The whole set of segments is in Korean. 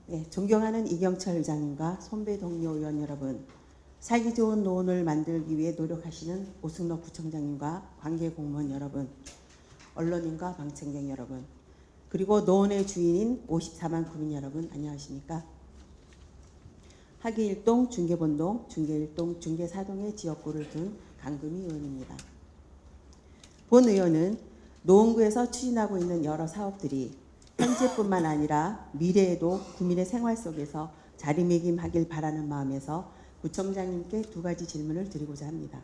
네, 존경하는 이경철 의장님과 선배 동료 의원 여러분, 살기 좋은 노원을 만들기 위해 노력하시는 오승록 구청장님과 관계 공무원 여러분, 언론인과 방청객 여러분, 그리고 노원의 주인인 54만 구민 여러분, 안녕하십니까? 하기 1동, 중계본동, 중계 1동, 중계 4동의 지역구를 둔 강금희 의원입니다. 본 의원은 노원구에서 추진하고 있는 여러 사업들이 현재뿐만 아니라 미래에도 국민의 생활 속에서 자리매김하길 바라는 마음에서 구청장님께 두 가지 질문을 드리고자 합니다.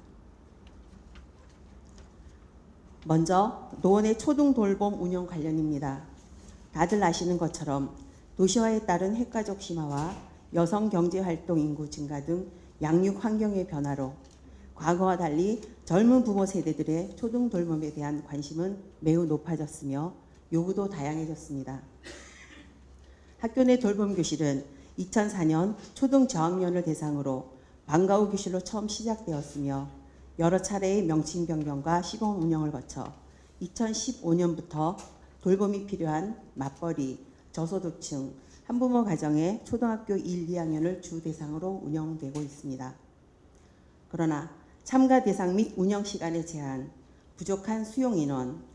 먼저 노원의 초등돌봄 운영 관련입니다. 다들 아시는 것처럼 도시화에 따른 핵가족 심화와 여성경제활동 인구 증가 등 양육 환경의 변화로 과거와 달리 젊은 부모 세대들의 초등돌봄에 대한 관심은 매우 높아졌으며 요구도 다양해졌습니다. 학교 내 돌봄교실은 2004년 초등 저학년을 대상으로 방과 후 교실로 처음 시작되었으며 여러 차례의 명칭 변경과 시범 운영을 거쳐 2015년부터 돌봄이 필요한 맞벌이, 저소득층, 한부모 가정의 초등학교 1, 2학년을 주 대상으로 운영되고 있습니다. 그러나 참가 대상 및 운영 시간의 제한, 부족한 수용 인원,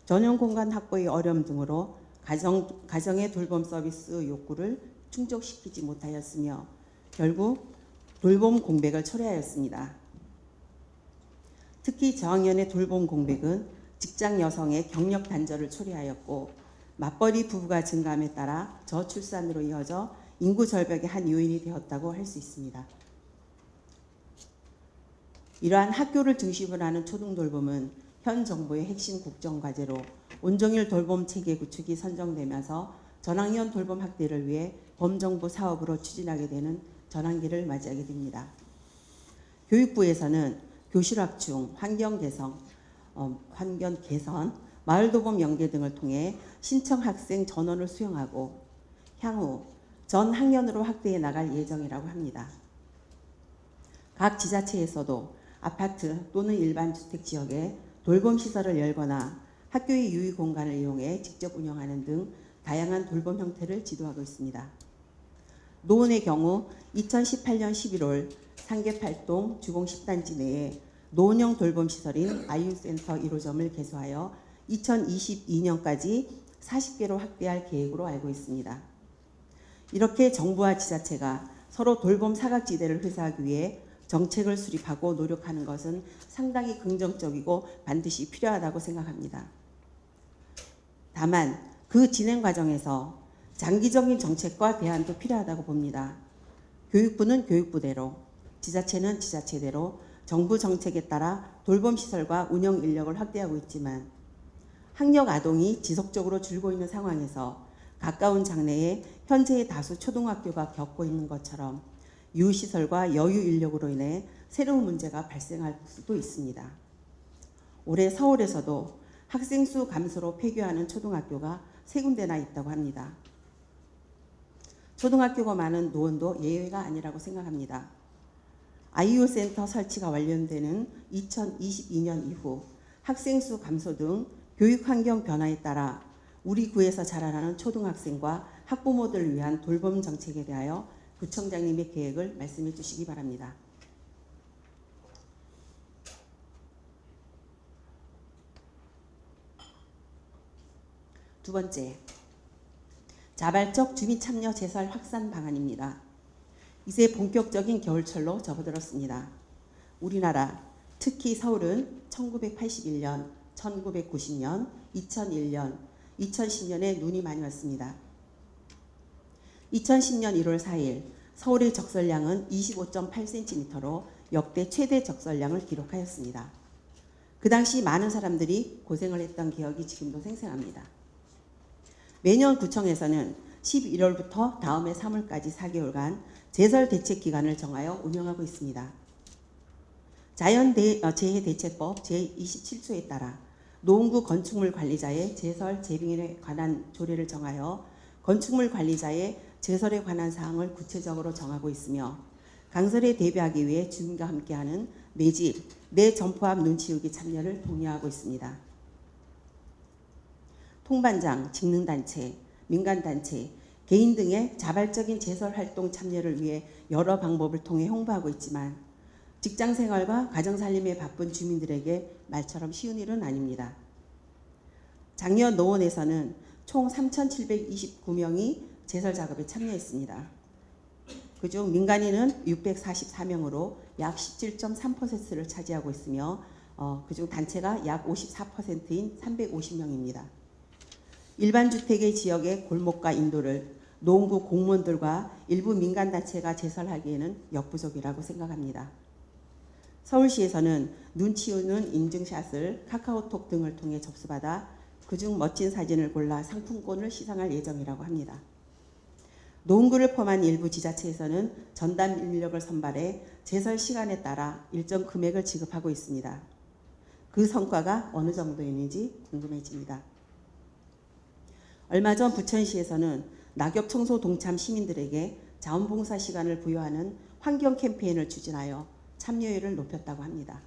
전용 공간 확보의 어려움 등으로 가정의 돌봄 서비스 욕구를 충족시키지 못하였으며 결국 돌봄 공백을 초래하였습니다. 특히 저학년의 돌봄 공백은 직장 여성의 경력 단절을 초래하였고 맞벌이 부부가 증가함에 따라 저출산으로 이어져 인구 절벽의 한 요인이 되었다고 할 수 있습니다. 이러한 학교를 중심으로 하는 초등돌봄은 현 정부의 핵심 국정과제로 온종일 돌봄 체계 구축이 선정되면서 전학년 돌봄 확대를 위해 범정부 사업으로 추진하게 되는 전환기를 맞이하게 됩니다. 교육부에서는 교실 확충, 환경 개선, 마을돌봄 연계 등을 통해 신청 학생 전원을 수용하고 향후 전 학년으로 확대해 나갈 예정이라고 합니다. 각 지자체에서도 아파트 또는 일반 주택 지역에 돌봄 시설을 열거나 학교의 유휴 공간을 이용해 직접 운영하는 등 다양한 돌봄 형태를 지도하고 있습니다. 노원의 경우 2018년 11월 상계팔동 주공 10단지 내에 노원형 돌봄 시설인 아이유센터 1호점을 개소하여 2022년까지 40개로 확대할 계획으로 알고 있습니다. 이렇게 정부와 지자체가 서로 돌봄 사각지대를 회수하기 위해 정책을 수립하고 노력하는 것은 상당히 긍정적이고 반드시 필요하다고 생각합니다. 다만 그 진행 과정에서 장기적인 정책과 대안도 필요하다고 봅니다. 교육부는 교육부대로, 지자체는 지자체대로 정부 정책에 따라 돌봄시설과 운영 인력을 확대하고 있지만 학력 아동이 지속적으로 줄고 있는 상황에서 가까운 장래에 현재의 다수 초등학교가 겪고 있는 것처럼 유시설과 여유 인력으로 인해 새로운 문제가 발생할 수도 있습니다. 올해 서울에서도 학생 수 감소로 폐교하는 초등학교가 3군데나 있다고 합니다. 초등학교가 많은 노원도 예외가 아니라고 생각합니다. 아이유 센터 설치가 완료되는 2022년 이후 학생 수 감소 등 교육 환경 변화에 따라 우리 구에서 자라나는 초등학생과 학부모들을 위한 돌봄 정책에 대하여 구청장님의 계획을 말씀해 주시기 바랍니다. 두 번째, 자발적 주민 참여 제설 확산 방안입니다. 이제 본격적인 겨울철로 접어들었습니다. 우리나라, 특히 서울은 1981년, 1990년, 2001년, 2010년에 눈이 많이 왔습니다. 2010년 1월 4일 서울의 적설량은 25.8cm로 역대 최대 적설량을 기록하였습니다. 그 당시 많은 사람들이 고생을 했던 기억이 지금도 생생합니다. 매년 구청에서는 11월부터 다음해 3월까지 4개월간 제설 대책 기간을 정하여 운영하고 있습니다. 자연재해대책법 제27조에 따라 노원구 건축물 관리자의 제설 재빙에 관한 조례를 정하여 건축물 관리자의 제설에 관한 사항을 구체적으로 정하고 있으며 강설에 대비하기 위해 주민과 함께하는 매집, 매점포 앞 눈치우기 참여를 독려하고 있습니다. 통반장, 직능단체, 민간단체, 개인 등의 자발적인 제설 활동 참여를 위해 여러 방법을 통해 홍보하고 있지만 직장 생활과 가정 살림에 바쁜 주민들에게 말처럼 쉬운 일은 아닙니다. 작년 노원에서는 총 3,729명이 제설 작업에 참여했습니다. 그중 민간인은 644명으로 약 17.3%를 차지하고 있으며 그중 단체가 약 54%인 350명입니다. 일반 주택의 지역의 골목과 인도를 노원구 공무원들과 일부 민간단체가 제설하기에는 역부족이라고 생각합니다. 서울시에서는 눈치 오는 인증샷을 카카오톡 등을 통해 접수받아 그중 멋진 사진을 골라 상품권을 시상할 예정이라고 합니다. 노원구를 포함한 일부 지자체에서는 전담 인력을 선발해 제설 시간에 따라 일정 금액을 지급하고 있습니다. 그 성과가 어느 정도였는지 궁금해집니다. 얼마 전 부천시에서는 낙엽 청소 동참 시민들에게 자원봉사 시간을 부여하는 환경 캠페인을 추진하여 참여율을 높였다고 합니다.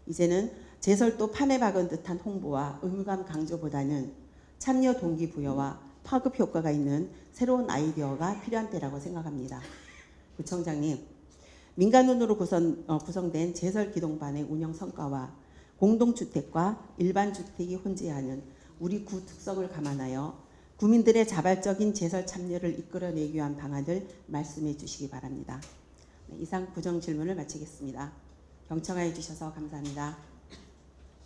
이제는 제설도 판에 박은 듯한 홍보와 의무감 강조보다는 참여 동기부여와 파급 효과가 있는 새로운 아이디어가 필요한 때라고 생각합니다. 구청장님, 민간운으로 구성된 제설기동반의 운영 성과와 공동주택과 일반주택이 혼재하는 우리 구 특성을 감안하여 구민들의 자발적인 제설 참여를 이끌어내기 위한 방안을 말씀해 주시기 바랍니다. 이상 구정 질문을 마치겠습니다. 경청하여 주셔서 감사합니다.